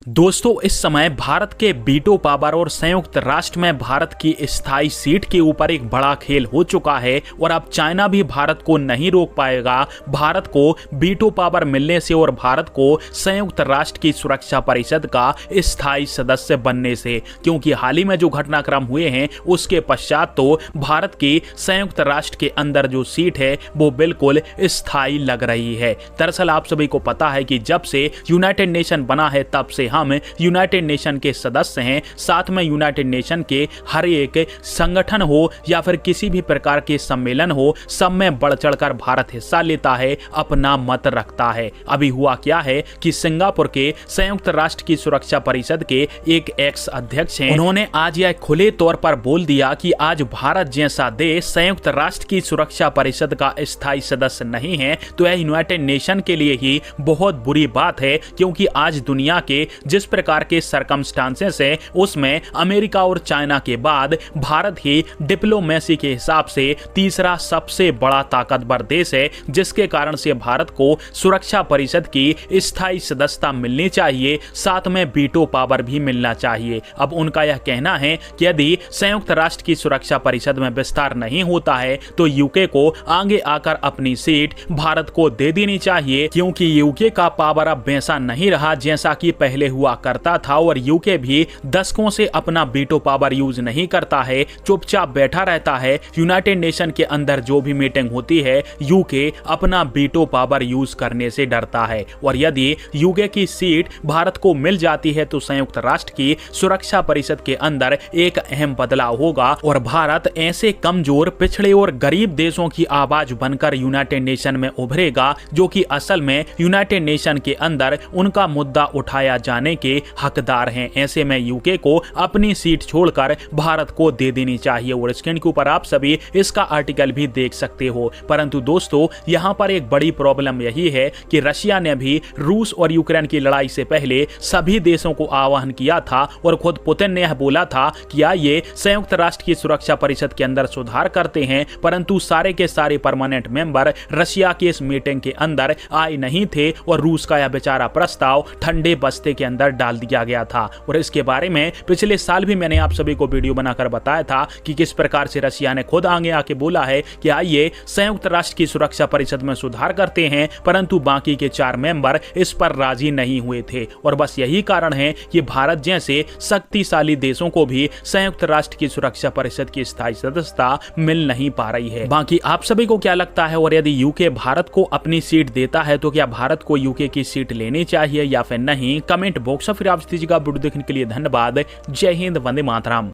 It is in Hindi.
दोस्तों, इस समय भारत के वीटो पावर और संयुक्त राष्ट्र में भारत की स्थायी सीट के ऊपर एक बड़ा खेल हो चुका है और अब चाइना भी भारत को नहीं रोक पाएगा भारत को वीटो पावर मिलने से और भारत को संयुक्त राष्ट्र की सुरक्षा परिषद का स्थायी सदस्य बनने से, क्योंकि हाल ही में जो घटनाक्रम हुए हैं उसके पश्चात तो भारत की संयुक्त राष्ट्र के अंदर जो सीट है वो बिल्कुल स्थायी लग रही है। दरअसल आप सभी को पता है कि जब से यूनाइटेड नेशन बना है तब से हम यूनाइटेड नेशन के सदस्य हैं। साथ में यूनाइटेड नेशन के हर एक संगठन हो या फिर किसी भी प्रकार के सम्मेलन हो, सब में बढ़ चढ़कर भारत हिस्सा लेता है, अपना मत रखता है। अभी हुआ क्या है कि सिंगापुर के संयुक्त राष्ट्र की सुरक्षा परिषद के एक एक्स अध्यक्ष हैं, उन्होंने आज यह खुले तौर पर बोल दिया कि आज भारत जैसा देश संयुक्त राष्ट्र की सुरक्षा परिषद का स्थायी सदस्य नहीं है तो यह यूनाइटेड नेशन के लिए ही बहुत बुरी बात है, क्योंकि आज दुनिया के जिस प्रकार के सरकमस्टांसेस है उसमें अमेरिका और चाइना के बाद भारत ही डिप्लोमेसी के हिसाब से तीसरा सबसे बड़ा ताकतवर देश है, जिसके कारण से भारत को सुरक्षा परिषद की स्थायी सदस्यता मिलनी चाहिए, साथ में वीटो पावर भी मिलना चाहिए। अब उनका यह कहना है कि यदि संयुक्त राष्ट्र की सुरक्षा परिषद में विस्तार नहीं होता है तो यूके को आगे आकर अपनी सीट भारत को दे देनी चाहिए, क्योंकि यूके का पावर अब वैसा नहीं रहा जैसा कि पहले हुआ करता था और यूके भी दशकों से अपना वीटो पावर यूज नहीं करता है, चुपचाप बैठा रहता है। यूनाइटेड नेशन के अंदर जो भी मीटिंग होती है यूके अपना वीटो पावर यूज करने से डरता है, और यदि यूके की सीट भारत को मिल जाती है तो संयुक्त राष्ट्र की सुरक्षा परिषद के अंदर एक अहम बदलाव होगा और भारत ऐसे कमजोर, पिछड़े और गरीब देशों की आवाज बनकर यूनाइटेड नेशन में उभरेगा, जो कि असल में यूनाइटेड नेशन के अंदर उनका मुद्दा उठाया जाने के हकदार हैं। ऐसे में यूके को अपनी सीट छोड़कर भारत को दे देनी चाहिए और स्क्रीन के ऊपर आप सभी इसका आर्टिकल भी देख सकते हो। परंतु दोस्तों, यहां पर एक बड़ी प्रॉब्लम यही है कि रशिया ने भी रूस और यूक्रेन की लड़ाई से पहले सभी देशों को आह्वान किया था और खुद पुतिन ने यह बोला था कि आइए संयुक्त राष्ट्र की सुरक्षा परिषद के अंदर सुधार करते हैं, परंतु सारे के सारे परमानेंट मेंबर रशिया की इस मीटिंग के अंदर आए नहीं थे और रूस का यह बेचारा प्रस्ताव ठंडे बस्ते के अंदर डाल दिया गया था। और इसके बारे में पिछले साल भी मैंने आप सभी को वीडियो बनाकर बताया था कि किस प्रकार से रशिया ने खुद आगे आके बोला है कि आइए संयुक्त राष्ट्र की सुरक्षा परिषद में सुधार करते हैं, परंतु बाकी के 4 मेंबर इस पर राजी नहीं हुए थे। और बस यही कारण है कि भारत जैसे शक्तिशाली देशों को भी संयुक्त राष्ट्र की सुरक्षा परिषद की स्थायी सदस्यता मिल नहीं पा रही है। बाकी आप सभी को क्या लगता है, और यदि यूके भारत को अपनी सीट देता है तो क्या भारत को यूके की सीट लेनी चाहिए या फिर नहीं? कमेंट बॉक्स में फिर आप दीजिएगा। वीडियो देखने के लिए धन्यवाद। जय हिंद, वंदे मातरम।